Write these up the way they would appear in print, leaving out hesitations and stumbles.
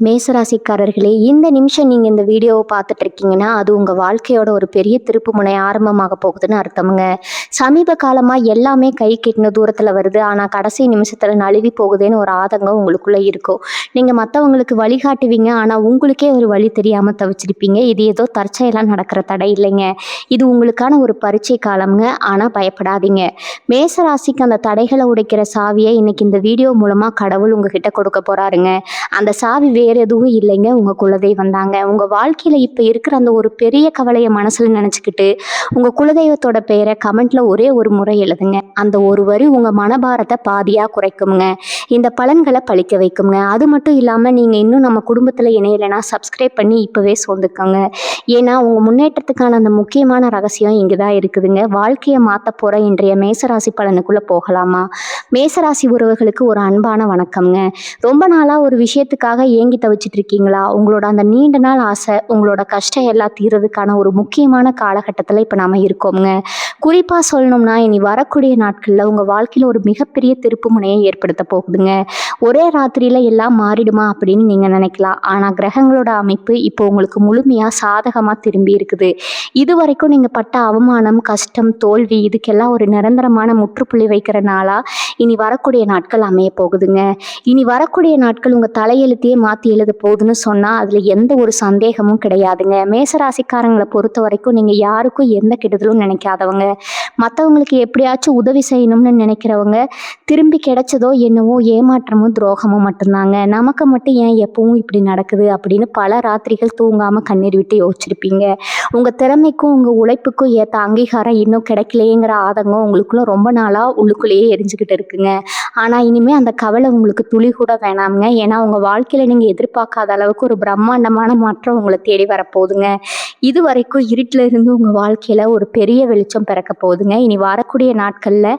மேசராசிக்காரர்களே, இந்த நிமிஷம் நீங்க இந்த வீடியோவை பார்த்துட்டு இருக்கீங்கன்னா, அது உங்க வாழ்க்கையோட ஒரு பெரிய திருப்புமுனை ஆரம்பமாக போகுதுன்னு அர்த்தம்ங்க. சமீப காலமா எல்லாமே கை கெட்டின தூரத்துல வருது. ஆனா கடைசி நிமிஷத்துல நழுவி போகுதேன்னு ஒரு ஆதங்கம் உங்களுக்குள்ள இருக்கும். நீங்க மத்தவங்களுக்கு வழிகாட்டுவீங்க. ஆனா உங்களுக்கே ஒரு வழி தெரியாம தவிச்சிருப்பீங்க. இது ஏதோ தற்செயலா நடக்கிற தடை இல்லைங்க. இது உங்களுக்கான ஒரு பரீட்சை காலம்ங்க. ஆனா பயப்படாதீங்க. மேசராசிக்கு அந்த தடைகளை உடைக்கிற சாவியை இன்னைக்கு இந்த வீடியோ மூலமா கடவுள் உங்ககிட்ட கொடுக்க போறாருங்க. அந்த சாவி வேற எதுவும் இல்லைங்க, உங்க குலதெய்வம் தாங்க. உங்க வாழ்க்கையில இப்ப இருக்கிற அந்த ஒரு பெரிய கவலையை மனசுல நினைச்சுக்கிட்டு உங்க குலதெய்வத்தோட பெயரை கமெண்ட்ல ஒரே ஒரு முறை எழுதுங்க. அந்த ஒரு வரி உங்க மனபாரத்தை பாதியா குறைக்குங்க. இந்த பலன்களை பழிக்க வைக்குங்க. அது மட்டும் இல்லாம நீங்க இன்னும் நம்ம குடும்பத்துல இணையலைன்னா சப்ஸ்கிரைப் பண்ணி இப்பவே சொந்துக்கோங்க. ஏன்னா உங்க முன்னேற்றத்துக்கான அந்த முக்கியமான ரகசியம் இங்கதான் இருக்குதுங்க. வாழ்க்கையை மாத்த போற இன்றைய மேசராசி பலனுக்குள்ள போகலாமா? மேசராசி உறவுகளுக்கு ஒரு அன்பான வணக்கம்ங்க. ரொம்ப நாளா ஒரு விஷயத்துக்காக ஏங்கி தவிச்சிட்டு இருக்கீங்களா? உங்களோட அந்த நீண்ட நாள் ஆசை, உங்களோட கஷ்டம் எல்லாம் தீர்றதுக்கான ஒரு முக்கியமான காலகட்டத்தில் இப்போ நாம இருக்கோங்க. குறிப்பாக சொல்லணும்னா இனி வரக்கூடிய நாட்களில் உங்கள் வாழ்க்கையில் ஒரு மிகப்பெரிய திருப்பு முனையை ஏற்படுத்த போகுதுங்க. ஒரே ராத்திரியில் எல்லாம் மாறிடுமா அப்படின்னு நீங்கள் நினைக்கலாம். ஆனால் கிரகங்களோட அமைப்பு இப்போ உங்களுக்கு முழுமையாக சாதகமாக திரும்பி இருக்குது. இது வரைக்கும் நீங்கள் பட்ட அவமானம், கஷ்டம், தோல்வி இதுக்கெல்லாம் ஒரு நிரந்தரமான முற்றுப்புள்ளி வைக்கிற நாளாக இனி வரக்கூடிய நாட்கள் அமைய போகுதுங்க. இனி வரக்கூடிய நாட்கள் உங்கள் தலையெழுத்தையே மாற்றி எழுத போகுதுன்னு சொன்னால் அதில் எந்த ஒரு சந்தேகமும் கிடையாதுங்க. மேசராசிக்காரங்களை பொறுத்த வரைக்கும் நீங்கள் யாருக்கும் எந்த கெடுதலும் நினைக்காதவங்க. மற்றவங்களுக்கு எப்படியாச்சும் உதவி செய்யணும்னு நினைக்கிறவங்க. திரும்பி கிடைச்சதோ என்னவோ ஏமாற்றமும் துரோகமும் மட்டும்தாங்க. நமக்கு மட்டும் ஏன் எப்பவும் இப்படி நடக்குது அப்படின்னு பல ராத்திரிகள் தூங்காமல் கண்ணீர் விட்டு யோசிச்சிருப்பீங்க. உங்கள் திறமைக்கும் உங்கள் உழைப்புக்கும் ஏற்ற அங்கீகாரம் இன்னும் கிடைக்கலையேங்கிற ஆதங்கம் உங்களுக்குள்ள ரொம்ப நாளாக உள்ளுக்குள்ளேயே எரிஞ்சுக்கிட்டு இருக்குங்க. ஆனால் இனிமேல் அந்த கவலை உங்களுக்கு துளி கூட வேணாமுங்க. ஏன்னா உங்கள் வாழ்க்கையில் நீங்கள் எதிர்பார்க்காத அளவுக்கு ஒரு பிரம்மாண்டமான மாற்றம் உங்களை தேடி வரப்போகுதுங்க. இது வரைக்கும் இருட்டில் இருந்து உங்கள் வாழ்க்கையில் ஒரு பெரிய வெளிச்சம் பிறக்க போகுதுங்க. இனி வரக்கூடிய நாட்களில்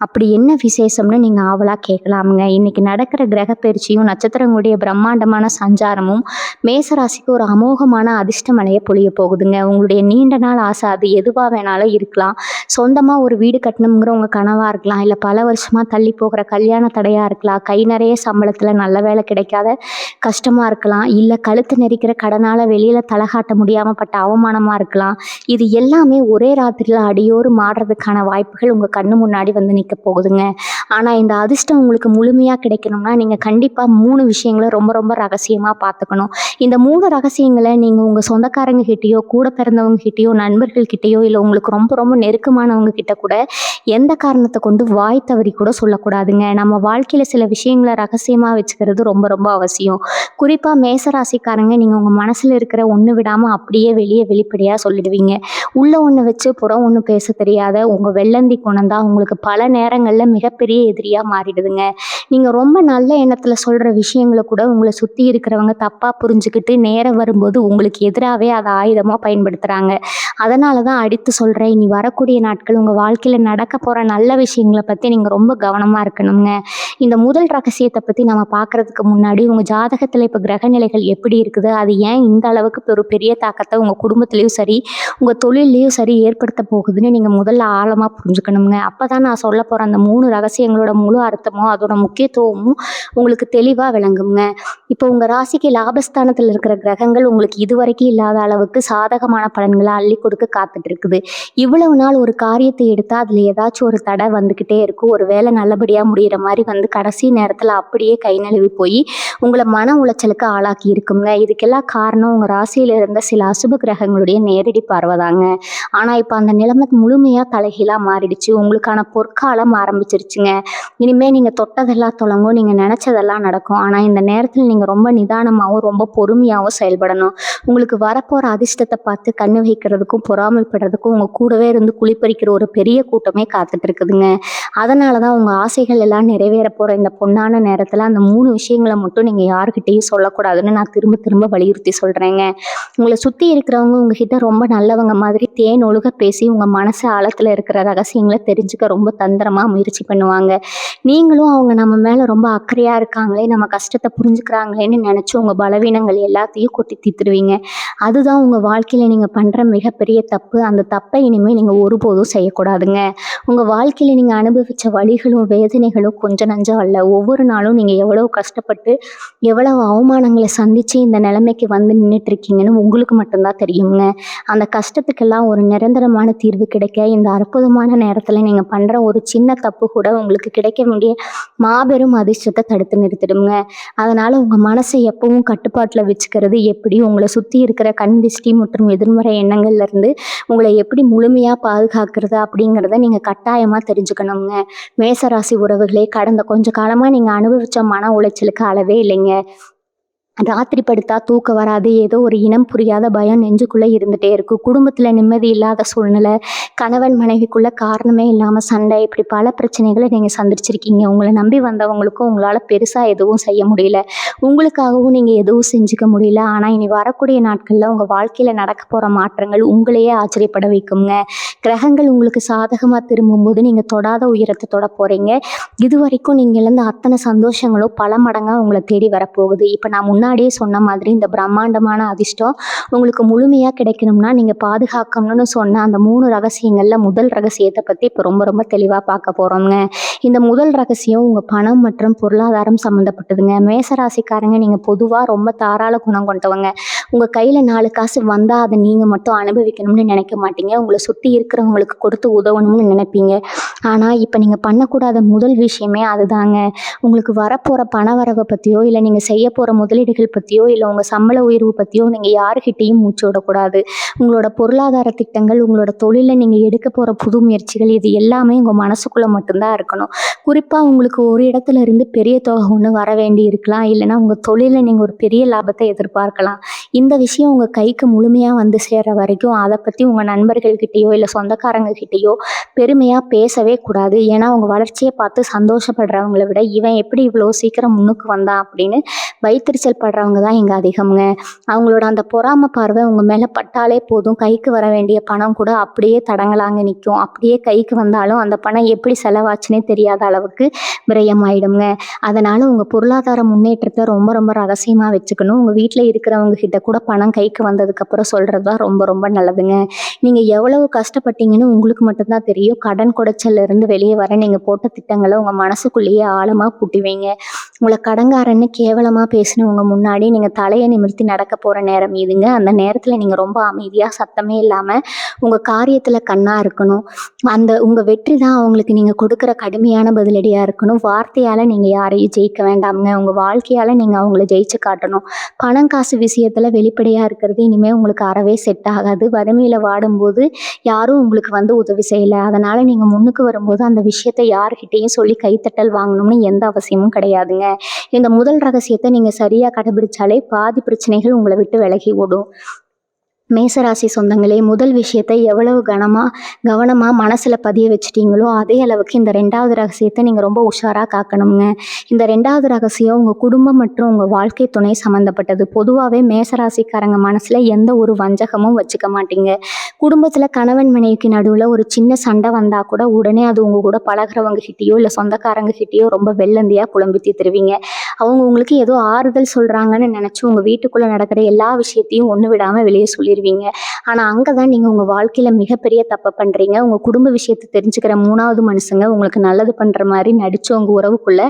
அப்படி என்ன விசேஷம்னு நீங்கள் ஆவலாக கேட்கலாமுங்க. இன்றைக்கி நடக்கிற கிரக பயிற்சியும் நட்சத்திரங்களுடைய பிரம்மாண்டமான சஞ்சாரமும் மேசராசிக்கு ஒரு அமோகமான அதிர்ஷ்ட மழையை பொழிய போகுதுங்க. உங்களுடைய நீண்ட நாள் ஆசை அது எதுவாக வேணாலும் இருக்கலாம். சொந்தமாக ஒரு வீடு கட்டணுங்கிற உங்கள் கனவாக இருக்கலாம். இல்லை பல வருஷமாக தள்ளி போகிற கல்யாண தடையாக இருக்கலாம். கை நிறைய சம்பளத்தில் நல்ல வேலை கிடைக்காத கஷ்டமாக இருக்கலாம். இல்லை கழுத்து நெரிக்கிற கடனால் வெளியில் தலகாட்ட முடியாமல் பட்ட அவமானமாக இருக்கலாம். இது எல்லாமே ஒரே ராத்திரியில் அடியோடு மாறுறதுக்கான வாய்ப்புகள் உங்கள் கண்ணு முன்னாடி வந்து நிற்க போகுதுங்க. ஆனால் இந்த அதிர்ஷ்டம் உங்களுக்கு முழுமையாக கிடைக்கணும்னா நீங்கள் கண்டிப்பாக 3 விஷயங்களை ரொம்ப ரொம்ப ரகசியமாக பார்த்துக்கணும். இந்த 3 ரகசியங்களை நீங்கள் உங்கள் சொந்தக்காரங்க கிட்டேயோ, கூட பிறந்தவங்க கிட்டேயோ, நண்பர்கள் கிட்டேயோ, இல்லை உங்களுக்கு ரொம்ப ரொம்ப நெருக்கமானவங்க கிட்ட கூட எந்த காரணத்தை கொண்டு வாய் தவறி கூட சொல்லக்கூடாதுங்க. நம்ம வாழ்க்கையில் சில விஷயங்களை ரகசியமாக வச்சுக்கிறது ரொம்ப ரொம்ப அவசியம். குறிப்பாக மேசராசிக்காரங்க நீங்கள் உங்கள் மனசில் இருக்கிற ஒன்று விடாமல் அப்படியே வெளிப்படையாக சொல்லிடுவீங்க. உள்ள ஒன்று வச்சு புறம் ஒன்று பேச தெரியாத உங்கள் வெள்ளந்தி குணம் தான் உங்களுக்கு பல நேரங்களில் மிகப்பெரிய எதிரியாக மாறிடுதுங்க. நீங்கள் ரொம்ப நல்ல எண்ணத்தில் சொல்கிற விஷயங்களை கூட உங்களை சுற்றி இருக்கிறவங்க தப்பாக புரிஞ்சுக்கிட்டு நேரம் வரும்போது உங்களுக்கு எதிராகவே அதை ஆயுதமாக பயன்படுத்துகிறாங்க. அதனால தான் அடித்து சொல்கிறேன், இனி வரக்கூடிய நாட்கள் உங்கள் வாழ்க்கையில் நடக்க போகிற நல்ல விஷயங்களை பற்றி நீங்கள் ரொம்ப கவனமாக இருக்கணுங்க. இந்த முதல் ரகசியத்தை பற்றி நம்ம பார்க்குறதுக்கு முன்னாடி உங்கள் ஜாதகத்தில் இப்போ கிரகநிலைகள் எப்படி இருக்குது, அது ஏன் இந்த அளவுக்கு ஒரு பெரிய தாக்கத்தை உங்கள் குடும்பத்துலேயும் சரி உங்கள் தொழிலையும் சரி ஏற்படுத்த போகுதுன்னு நீங்கள் முதல்ல ஆழமாக புரிஞ்சுக்கணுங்க. அப்போ தான் நான் சொல்ல போகிற அந்த 3 ரகசியங்களோட முழு அர்த்தமும் அதோட முக்கியத்துவமும் உங்களுக்கு தெளிவாக விளங்குங்க. இப்போ உங்கள் ராசிக்கு லாபஸ்தானத்தில் இருக்கிற கிரகங்கள் உங்களுக்கு இதுவரைக்கும் இல்லாத அளவுக்கு சாதகமான பலன்களை அள்ளி கொடுக்க காத்துட்டு இருக்குது. இவ்வளவு நாள் ஒரு காரியத்தை எடுத்தால் அதில் ஏதாச்சும் ஒரு தடை வந்துக்கிட்டே இருக்கும். ஒரு வேலை நல்லபடியாக முடிகிற மாதிரி வந்து கடைசி நேரத்தில் அப்படியே கை நழுவி போய் உங்களை மன உளைச்சலுக்கு ஆளாக்கி இருக்குங்க. இதுக்கெல்லாம் காரணம் உங்கள் ராசியில் இருந்த சில அசுப கிரகங்களுடைய நேரடி பார்வைதாங்க. ஆனால் இப்போ அந்த நிலைமை முழுமையாக தலைகீழாக மாறிடுச்சு. உங்களுக்கான பொற்காலம் ஆரம்பிச்சிருச்சுங்க. இனிமேல் நீங்கள் தொட்டதெல்லாம் தொடங்கும், நீங்கள் நினச்சதெல்லாம் நடக்கும். ஆனால் இந்த நேரத்தில் நீங்கள் ரொம்ப நிதானமாகவும் ரொம்ப பொறுமையாகவும் செயல்படணும். உங்களுக்கு வரப்போகிற அதிர்ஷ்டத்தை பார்த்து கண்ணு வைக்கிறதுக்கும் பொறாமைப்படுறதுக்கும் உங்கள் கூடவே இருந்து குளிப்பறிக்கிற ஒரு பெரிய கூட்டமே காத்துட்டு இருக்குதுங்க. அதனால தான் உங்கள் ஆசைகள் எல்லாம் நிறைவேற போகிற இந்த பொன்னான நேரத்தில் அந்த 3 விஷயங்களை மட்டும் நீங்கள் யாருக்கிட்டையும் சொல்லக்கூடாதுன்னு நான் திரும்ப திரும்ப வலியுறுத்தி சொல்கிறேங்க. உங்களை சுற்றி இருக்கிறவங்க உங்ககிட்ட ரொம்ப நல்லவங்க மாதிரி மாதிரி தேன் ஒழுக பேசி உங்கள் மனசு ஆழத்தில் இருக்கிற ரகசியங்களை தெரிஞ்சுக்க ரொம்ப தந்திரமாக முயற்சி பண்ணுவாங்க. நீங்களும் அவங்க நம்ம மேலே ரொம்ப அக்கறையாக இருக்காங்களே, நம்ம கஷ்டத்தை புரிஞ்சுக்கிறாங்களேன்னு நினச்சி உங்கள் பலவீனங்கள் எல்லாத்தையும் கொட்டி தீர்த்துருவீங்க. அதுதான் உங்கள் வாழ்க்கையில் நீங்கள் பண்ணுற மிகப்பெரிய தப்பு. அந்த தப்பை இனிமேல் நீங்கள் ஒருபோதும் செய்யக்கூடாதுங்க. உங்கள் வாழ்க்கையில் நீங்கள் அனுபவித்த வலிகளும் வேதனைகளும் கொஞ்சம் நஞ்சம் அல்ல. ஒவ்வொரு நாளும் நீங்கள் எவ்வளோ கஷ்டப்பட்டு எவ்வளவு அவமானங்களை சந்தித்து இந்த நிலைமைக்கு வந்து நின்றுட்டுருக்கீங்கன்னு உங்களுக்கு மட்டும்தான் தெரியுங்க. அந்த கஷ்டத்துக்கெல்லாம் ஒரு நிரந்தரமான தீர்வு கிடைக்க இந்த அற்புதமான நேரத்தில் நீங்கள் பண்ணுற ஒரு சின்ன தப்பு கூட உங்களுக்கு கிடைக்க வேண்டிய மாபெரும் அதிர்ஷ்டத்தை தடுத்து நிறுத்திடுங்க. அதனால் உங்கள் மனசை எப்பவும் கட்டுப்பாட்டில் வச்சுக்கிறது எப்படி, உங்களை சுற்றி இருக்கிற கண் திஷ்டி மற்றும் எதிர்மறை எண்ணங்கள்லேருந்து உங்களை எப்படி முழுமையாக பாதுகாக்கிறது அப்படிங்கிறத நீங்கள் கட்டாயமாக தெரிஞ்சுக்கணுங்க. மேசராசி உறவுகளே, கடந்த கொஞ்ச காலமாக நீங்கள் அனுபவித்த மன உளைச்சலுக்கு அளவே இல்லைங்க. ராத்திரி படுத்தா தூக்கம் வராது, ஏதோ ஒரு இனம் புரியாத பயம் நெஞ்சுக்குள்ளே இருந்துகிட்டே இருக்கும். குடும்பத்தில் நிம்மதி இல்லாத சூழ்நிலை, கணவன் மனைவிக்குள்ளே காரணமே இல்லாமல் சண்டை, இப்படி பல பிரச்சனைகளை நீங்கள் சந்திச்சிருக்கீங்க. உங்களை நம்பி வந்தவங்களுக்கும் உங்களால் பெருசாக எதுவும் செய்ய முடியல, உங்களுக்காகவும் நீங்கள் எதுவும் செஞ்சுக்க முடியல. ஆனால் இனி வரக்கூடிய நாட்களில் உங்கள் வாழ்க்கையில் நடக்க போகிற மாற்றங்கள் உங்களையே ஆச்சரியப்பட வைக்குங்க. கிரகங்கள் உங்களுக்கு சாதகமாக திரும்பும்போது நீங்கள் தொடாத உயரத்தை தொட போகிறீங்க. இது வரைக்கும் நீங்கள் இழந்த அத்தனை சந்தோஷங்களும் பல மடங்காக உங்களை தேடி வரப்போகுது. இப்போ நான் முன்னாடியே சொன்ன மாதிரி இந்த பிரம்மாண்டமான அதிர்ஷ்டம் உங்களுக்கு முழுமையாக கிடைக்கணும்னா நீங்கள் பாதுகாக்கணும்னு சொன்ன அந்த 3 ரகசியங்களில் முதல் ரகசியத்தை பற்றி இப்போ ரொம்ப ரொம்ப தெளிவாக பார்க்க போகிறோங்க. இந்த முதல் ரகசியம் உங்கள் பணம் மற்றும் பொருளாதாரம் சம்மந்தப்பட்டதுங்க. மேசராசிக்காரங்க, நீங்கள் பொதுவாக ரொம்ப தாராள குணம் கொண்டவங்க. உங்கள் கையில் 4 காசு வந்தால் அதை நீங்கள் மட்டும் அனுபவிக்கணும்னு நினைக்க மாட்டீங்க. உங்களை சுற்றி இருக்கிறவங்களுக்கு கொடுத்து உதவணும்னு நினைப்பீங்க. ஆனால் இப்போ நீங்கள் பண்ணக்கூடாத முதல் விஷயமே அதுதாங்க. உங்களுக்கு வரப்போகிற பண வரவை பற்றியோ, இல்லை நீங்கள் செய்ய போகிற முதலீடுகள் பற்றியோ, இல்லை உங்கள் சம்பள உயர்வு பற்றியோ நீங்கள் யாருக்கிட்டையும் மூச்சு விடக்கூடாது. உங்களோட பொருளாதார திட்டங்கள், உங்களோட தொழிலில் நீங்கள் எடுக்க போகிற புது முயற்சிகள், இது எல்லாமே உங்கள் மனசுக்குள்ளே மட்டும்தான் இருக்கணும். குறிப்பாக உங்களுக்கு ஒரு இடத்துல இருந்து பெரிய தொகை ஒன்று வர வேண்டி இருக்கலாம், இல்லைனா உங்கள் தொழிலில் நீங்கள் ஒரு பெரிய லாபத்தை எதிர்பார்க்கலாம். இந்த விஷயம் உங்கள் கைக்கு முழுமையாக வந்து சேர்ற வரைக்கும் அதை பற்றி உங்கள் நண்பர்கள்கிட்டயோ இல்லை சொந்தக்காரங்கக்கிட்டேயோ பெருமையாக பேசவே கூடாது. ஏன்னா அவங்க வளர்ச்சியை பார்த்து சந்தோஷப்படுறவங்கள விட இவன் எப்படி இவ்வளோ சீக்கிரம் முன்னுக்கு வந்தான் அப்படின்னு வைத்தறிச்சல் படுறவங்க தான் இங்கே அதிகம்ங்க. அவங்களோட அந்த பொறாமை பார்வை உங்கள் மேலே பட்டாலே போதும், கைக்கு வர வேண்டிய பணம் கூட அப்படியே தடங்கலாங்க நிற்கும். அப்படியே கைக்கு வந்தாலும் அந்த பணம் எப்படி செலவாச்சுன்னே தெரியாத அளவுக்கு விரயமாயிடுங்க. அதனால் உங்கள் பொருளாதார முன்னேற்றத்தை ரொம்ப ரொம்ப ரகசியமாக வச்சுக்கணும். உங்கள் வீட்டில் இருக்கிறவங்க கிட்ட கூட பணம் கைக்கு வந்ததுக்கப்புறம் சொல்கிறது தான் ரொம்ப ரொம்ப நல்லதுங்க. நீங்கள் எவ்வளவு கஷ்டப்பட்டீங்கன்னு உங்களுக்கு மட்டும்தான் தெரியும். கடன் குடைச்சல்ல இருந்து வெளியே வர நீங்கள் போட்ட திட்டங்களை உங்கள் மனசுக்குள்ளேயே ஆழமாக புட்டுவீங்க. உங்களை கடங்காரன்னு கேவலமாக பேசினவங்க முன்னாடி நீங்கள் தலையை நிமிர்த்தி நடக்க போகிற நேரம் இதுங்க. அந்த நேரத்தில் நீங்கள் ரொம்ப அமைதியாக சத்தமே இல்லாமல் உங்கள் காரியத்தில் கண்ணாக இருக்கணும். அந்த உங்கள் வெற்றி தான் அவங்களுக்கு நீங்கள் கொடுக்குற கடுமையான பதிலடியாக இருக்கணும். வார்த்தையால் நீங்கள் யாரையும் ஜெயிக்க வேண்டாமுங்க. உங்கள் வாழ்க்கையால் நீங்கள் அவங்கள ஜெயிச்சு காட்டணும். பணம் காசு விஷயத்தில் வெளிப்படையாக இருக்கிறது இனிமேல் உங்களுக்கு அறவே செட் ஆகாது. வறுமையில் வாடும்போது யாரும் உங்களுக்கு வந்து உதவி செய்யலை, அதனால் நீங்கள் முன்னுக்கு வரும்போது அந்த விஷயத்தை யார்கிட்டையும் சொல்லி கைத்தட்டல் வாங்கணும்னு எந்த அவசியமும் கிடையாதுங்க. இந்த முதல் ரகசியத்தை நீங்கள் சரியாக கடைபிடிச்சாலே பாதி பிரச்சனைகள் உங்களை விட்டு விலகி ஓடும். மேசராசி சொந்தங்களே, முதல் விஷயத்தை எவ்வளவு கவனமாக மனசில் பதிய வச்சுட்டீங்களோ அதே அளவுக்கு இந்த 2வது ரகசியத்தை நீங்கள் ரொம்ப உஷாராக காக்கணுங்க. இந்த 2வது ரகசியம் உங்கள் குடும்பம் மற்றும் உங்கள் வாழ்க்கை துணை சம்மந்தப்பட்டது. பொதுவாகவே மேசராசிக்காரங்க மனசில் எந்த ஒரு வஞ்சகமும் வச்சுக்க மாட்டீங்க. குடும்பத்தில் கணவன் மனைவிக்கு நடுவில் ஒரு சின்ன சண்டை வந்தால் கூட உடனே அது உங்கள் கூட பழகிறவங்க கிட்டேயோ இல்லை சொந்தக்காரங்க கிட்டேயோ ரொம்ப வெள்ளந்தியாக புலம்பி தீர்த்துருவீங்க. அவங்க உங்களுக்கு ஏதோ ஆறுதல் சொல்கிறாங்கன்னு நினச்சி உங்கள் வீட்டுக்குள்ளே நடக்கிற எல்லா விஷயத்தையும் ஒன்று விடாமல் வெளியே சொல்லிடுவீங்க. ஆனால் அங்கே தான் நீங்கள் உங்கள் வாழ்க்கையில் மிகப்பெரிய தப்பை பண்ணுறீங்க. உங்கள் குடும்ப விஷயத்தை தெரிஞ்சுக்கிற 3வது மனுஷங்க உங்களுக்கு நல்லது பண்ணுற மாதிரி நடித்து உங்கள் உறவுக்குள்ளே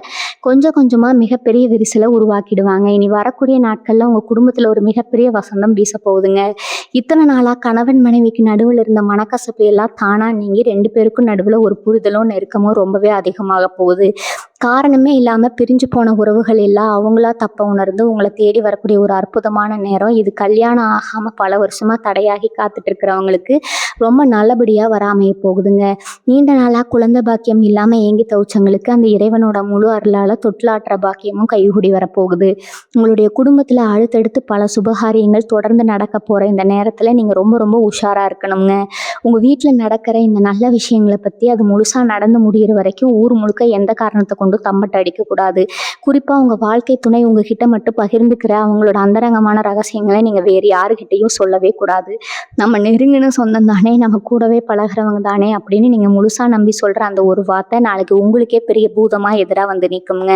கொஞ்சம் கொஞ்சமாக மிகப்பெரிய விரிசலை உருவாக்கிடுவாங்க. இனி வரக்கூடிய நாட்களில் உங்கள் குடும்பத்தில் ஒரு மிகப்பெரிய வசந்தம் வீச போகுதுங்க. இத்தனை நாளாக கணவன் மனைவிக்கு நடுவில் இருந்த மனக்கசப்பு எல்லாம் தானாக நீங்கி 2 பேருக்கும் நடுவில் ஒரு புரிதலும் நெருக்கமும் ரொம்பவே அதிகமாக போகுது. காரணமே இல்லாமல் பிரிஞ்சு போன உறவுகள் எல்லாம் அவங்களா தப்பை உணர்ந்து உங்களை தேடி வரக்கூடிய ஒரு அற்புதமான நேரம் இது. கல்யாணம் ஆகாமல் பல வருஷமாக தடையாகி காத்துட்டு இருக்கிறவங்களுக்கு ரொம்ப நல்லபடியாக வராமைய போகுதுங்க. நீண்ட நாளாக குழந்தை பாக்கியம் இல்லாமல் ஏங்கி தவிச்சவங்களுக்கு அந்த இறைவனோட முழு அருளால் தொட்டிலாட்டுற பாக்கியமும் கைகூடி வரப்போகுது. உங்களுடைய குடும்பத்தில் அடுத்தடுத்து பல சுபகாரியங்கள் தொடர்ந்து நடக்க போகிற இந்த நேரத்தில் நீங்கள் ரொம்ப ரொம்ப உஷாராக இருக்கணுங்க. உங்கள் வீட்டில் நடக்கிற இந்த நல்ல விஷயங்களை பற்றி அது முழுசாக நடந்து முடிகிற வரைக்கும் ஊர் முழுக்க எந்த காரணத்தை கொண்டும் தம்பட்டை அடிக்கக்கூடாது. குறிப்பாக உங்கள் வாழ்க்கை துணை உங்ககிட்ட மட்டும் பகிர்ந்துக்கிற அவங்களோட அந்தரங்கமான ரகசியங்களை நீங்கள் வேறு யாருக்கிட்டையும் சொல்லவே கூடாது. நம்ம நெருங்கின சொந்தம் தானே, நம்ம கூடவே பழகிறவங்க தானே அப்படின்னு நீங்கள் முழுசாக நம்பி சொல்கிற அந்த ஒரு வார்த்தை நாளைக்கு உங்களுக்கே பெரிய பூதமாக எதிராக வந்து நிற்குங்க.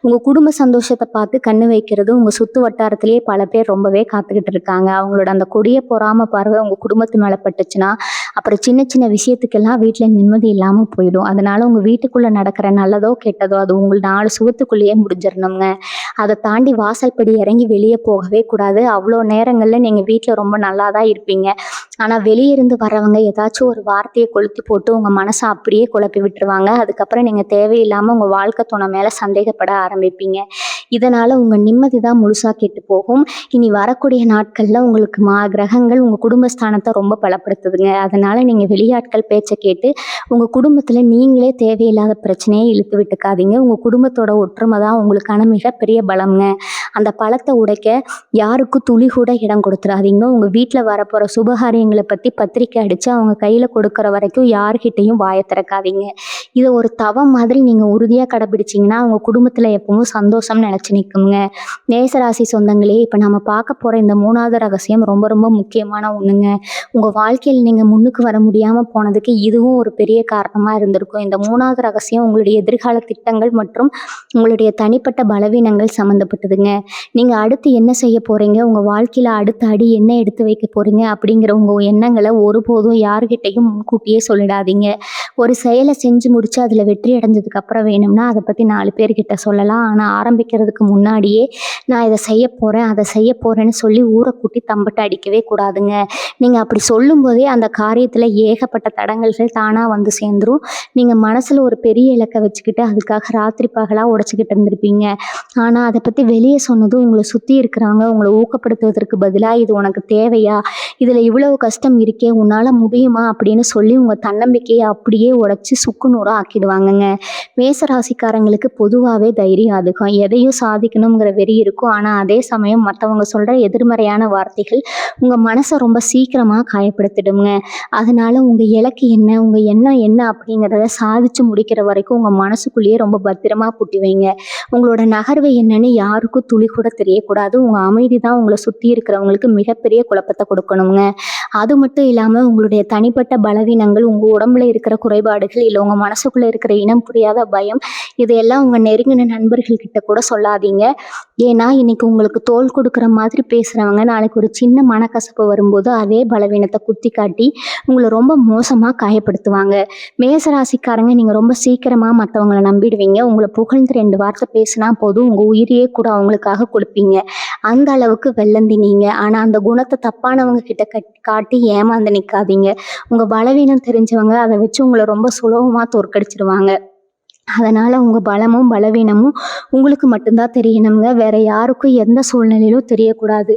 உங்கள் குடும்ப சந்தோஷத்தை பார்த்து கண்ணு வைக்கிறது உங்கள் சுற்று வட்டாரத்திலேயே பல பேர் ரொம்பவே காத்துக்கிட்டு இருக்காங்க. அவங்களோட அந்த கொடிய பொறாம பார்வை உங்கள் குடும்பத்து மேலே பட்டுச்சுன்னா அப்புறம் சின்ன சின்ன விஷயத்துக்கெல்லாம் வீட்டில் நிம்மதி இல்லாமல் போயிடும். அதனால உங்கள் வீட்டுக்குள்ளே நடக்கிற நல்லதோ கெட்டதோ அது உங்கள் 4 சுவத்துக்குள்ளேயே முடிஞ்சிடணுங்க. அதை தாண்டி வாசல் படி இறங்கி வெளியே போகவே கூடாது. அவ்வளோ நேரங்களில் நீங்கள் வீட்டில் ரொம்ப நல்லா தான் இருப்பீங்க. ஆனால் வெளியே இருந்து வர்றவங்க ஏதாச்சும் ஒரு வார்த்தையை கொளுத்தி போட்டு உங்கள் மனசை அப்படியே குழப்பி விட்டுருவாங்க. அதுக்கப்புறம் நீங்கள் தேவையில்லாமல் உங்கள் வாழ்க்கை துணை மேலே சந்தேகப்பட ஆரம்பிப்பீங்க. இதனால் உங்கள் நிம்மதி தான் முழுசாக கெட்டு போகும். இனி வரக்கூடிய நாட்களில் உங்களுக்கு கிரகங்கள் உங்கள் குடும்பஸ்தானத்தை ரொம்ப பலப்படுத்துதுங்க. அதனால் நீங்கள் வெளியாட்கள் பேச்சை கேட்டு உங்கள் குடும்பத்தில் நீங்களே தேவையில்லாத பிரச்சனையை இழுத்து விட்டுக்காதீங்க. உங்கள் குடும்பத்தோட ஒற்றுமை தான் உங்களுக்கான மிகப்பெரிய பலம்ங்க. அந்த பலத்தை உடைக்க யாருக்கும் துளி கூட இடம் கொடுத்துடாதீங்க. உங்கள் வீட்டில் வரப்போகிற சுபகாரியங்களை பற்றி பத்திரிக்கை அடித்து அவங்க கையில் கொடுக்குற வரைக்கும் யார்கிட்டையும் வாயை திறக்காதீங்க. இதை ஒரு தவம் மாதிரி நீங்கள் உறுதியாக கடைப்பிடிச்சிங்கன்னா உங்கள் குடும்பத்தில் எப்பவும் சந்தோஷம் நினச்சி நிற்குங்க. மேசராசி சொந்தங்களே, இப்போ நம்ம பார்க்க போகிற இந்த 3வது ரகசியம் ரொம்ப ரொம்ப முக்கியமான ஒன்றுங்க. உங்கள் வாழ்க்கையில் நீங்கள் முன்னுக்கு வர முடியாமல் போனதுக்கு இதுவும் ஒரு பெரிய காரணமாக இருந்திருக்கும். இந்த 3வது ரகசியம் உங்களுடைய எதிர்கால திட்டங்கள் மற்றும் உங்களுடைய தனிப்பட்ட பலவீனங்கள் சம்மந்தப்பட்டதுங்க. நீங்கள் அடுத்து என்ன செய்ய போகிறீங்க, உங்கள் வாழ்க்கையில் அடுத்த அடி என்ன எடுத்து வைக்க போகிறீங்க அப்படிங்கிற உங்கள் எண்ணங்களை ஒருபோதும் யாருக்கிட்டையும் முன்கூட்டியே சொல்லிடாதீங்க. ஒரு செயலை செஞ்சு முடிச்சு அதில் வெற்றி அடைஞ்சதுக்கு அப்புறம் வேணும்னா அதை பற்றி 4 பேர்கிட்ட சொல்லலாம். ஆனால் ஆரம்பிக்கிறதுக்கு முன்னாடியே நான் இதை செய்ய போகிறேன் அதை செய்ய போகிறேன்னு சொல்லி ஊரை கூட்டி தம்பட்டை அடிக்கவே கூடாதுங்க. நீங்கள் அப்படி சொல்லும்போதே அந்த காரியத்தில் ஏகப்பட்ட தடங்கல்கள் தானாக வந்து சேர்ந்துரும். நீங்கள் மனசில் ஒரு பெரிய இலக்கை வச்சுக்கிட்டு அதுக்காக ராத்திரி பகலாக உடைச்சிக்கிட்டு இருந்திருப்பீங்க. ஆனால் அதை பற்றி வெளியே சொன்னதும் உங்களை சுற்றி இருக்கிறவங்க உங்களை ஊக்கப்படுத்துவதற்கு பதிலாக இது உனக்கு தேவையா, இதில் இவ்வளவு கஷ்டம் இருக்கே, உன்னால் முடியுமா அப்படின்னு சொல்லி உங்கள் தன்னம்பிக்கையை அப்படியே உடைச்சி சுக்குநூறாக ஆக்கிடுவாங்கங்க. மேசராசிக்காரங்களுக்கு பொதுவாகவே தைரியம் அதிகம். எதையும் சாதிக்கணுங்கிற வெறி இருக்கும். ஆனால் அதே சமயம் மற்றவங்க சொல்கிற எதிர்மறையான வார்த்தைகள் உங்கள் மனசை ரொம்ப சீக்கிரமாக காயப்படுத்திடுங்க. அதனால் உங்கள் இலக்கு என்ன, உங்கள் எண்ணம் என்ன அப்படிங்கிறத சாதிச்சு முடிக்கிற வரைக்கும் உங்கள் மனசுக்குள்ளேயே ரொம்ப பத்திரமா பூட்டி வைங்க. உங்களோட நகர்வு என்னன்னு யாருக்கும் துளி கூட தெரியக்கூடாது. உங்கள் அமைதி தான் உங்களை சுற்றி இருக்கிறவங்களுக்கு மிகப்பெரிய குழப்பத்தை கொடுக்கணுங்க. அது மட்டும் இல்லாமல் உங்களுடைய தனிப்பட்ட பலவீனங்கள், உங்கள் உடம்புல இருக்கிற குறைபாடுகள், இல்லை உங்கள் மனசுக்குள்ளே இருக்கிற இனம் புரியாத பயம், இதையெல்லாம் உங்கள் நெருங்கின நண்பர்கள்கிட்ட கூட சொல்லாதீங்க. ஏன்னா இன்னைக்கு உங்களுக்கு தோள் கொடுக்குற மாதிரி பேசுகிறவங்க நாளைக்கு ஒரு சின்ன மனக்கசப்பு வரும்போது அதே பலவீனத்தை குத்தி காட்டி உங்களை ரொம்ப மோசமாக காயப்படுத்துவாங்க. மேசராசிக்காரங்க நீங்கள் ரொம்ப சீக்கிரமாக மற்றவங்களை நம்பிடுவீங்க. உங்களை புகழ்ந்து 2 வார்த்தை பேசினா போதும் உங்கள் உயிரையே கூட அவங்களுக்காக கொடுப்பீங்க. அந்த அளவுக்கு வெள்ளந்தி நீங்கள். ஆனால் அந்த குணத்தை தப்பானவங்க கிட்ட காட்டி ஏமாந்து நிற்காதீங்க. உங்கள் பலவீனம் தெரிஞ்சவங்க அதை வச்சு உங்களை ரொம்ப சுலபமாக தோற்கடிச்சிடுவாங்க. அதனால் உங்கள் பலமும் பலவீனமும் உங்களுக்கு மட்டும்தான் தெரியணுங்க. வேற யாருக்கும் எந்த சூழ்நிலையிலும் தெரியக்கூடாது.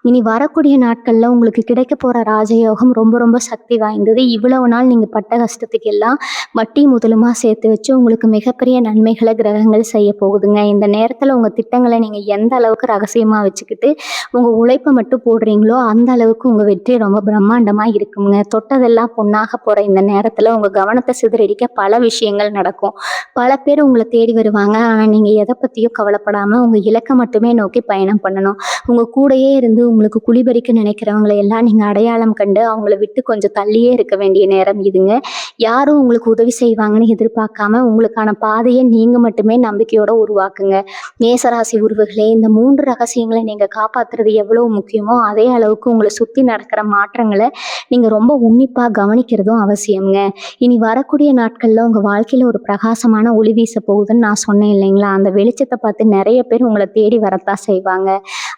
இனி வரக்கூடிய நாட்களில் உங்களுக்கு கிடைக்க போகிற ராஜயோகம் ரொம்ப ரொம்ப சக்தி வாய்ந்தது. இவ்வளவு நாள் நீங்கள் பட்ட கஷ்டத்துக்கு எல்லாம் வட்டி முதலுமா சேர்த்து வச்சு உங்களுக்கு மிகப்பெரிய நன்மைகளை கிரகங்கள் செய்ய போகுதுங்க. இந்த நேரத்தில் உங்கள் திட்டங்களை நீங்கள் எந்த அளவுக்கு ரகசியமாக வச்சுக்கிட்டு உங்கள் உழைப்பை மட்டும் போடுறீங்களோ அந்த அளவுக்கு உங்கள் வெற்றி ரொம்ப பிரம்மாண்டமாக இருக்குங்க. தொட்டதெல்லாம் பொண்ணாக போகிற இந்த நேரத்தில் உங்கள் கவனத்தை சிதறடிக்க பல விஷயங்கள் நடக்கும். பல பேர் உங்களை தேடி வருவாங்க. ஆனால் நீங்கள் எதை பற்றியும் கவலைப்படாமல் உங்கள் இலக்கை மட்டுமே நோக்கி பயணம் பண்ணணும். உங்கள் கூடையே இருந்து உங்களுக்கு குளிபறிக்க நினைக்கிறவங்களை எல்லாம் நீங்கள் அடையாளம் கண்டு அவங்கள விட்டு கொஞ்சம் தள்ளியே இருக்க வேண்டிய நேரம் இதுங்க. யாரும் உங்களுக்கு உதவி செய்வாங்கன்னு எதிர்பார்க்காம உங்களுக்கான பாதையை நீங்கள் மட்டுமே நம்பிக்கையோடு உருவாக்குங்க. மேசராசி உறவுகளே, இந்த 3 ரகசியங்களை நீங்கள் காப்பாற்றுறது எவ்வளோ முக்கியமோ அதே அளவுக்கு உங்களை சுற்றி நடக்கிற மாற்றங்களை நீங்கள் ரொம்ப உன்னிப்பாக கவனிக்கிறதும் அவசியம்ங்க. இனி வரக்கூடிய நாட்களில் உங்கள் வாழ்க்கையில் ஒரு பிரகாசமான ஒளி வீச போகுதுன்னு நான் சொன்னேன் இல்லைங்களா? அந்த வெளிச்சத்தை பார்த்து நிறைய பேர் உங்களை தேடி வரத்தான் செய்வாங்க.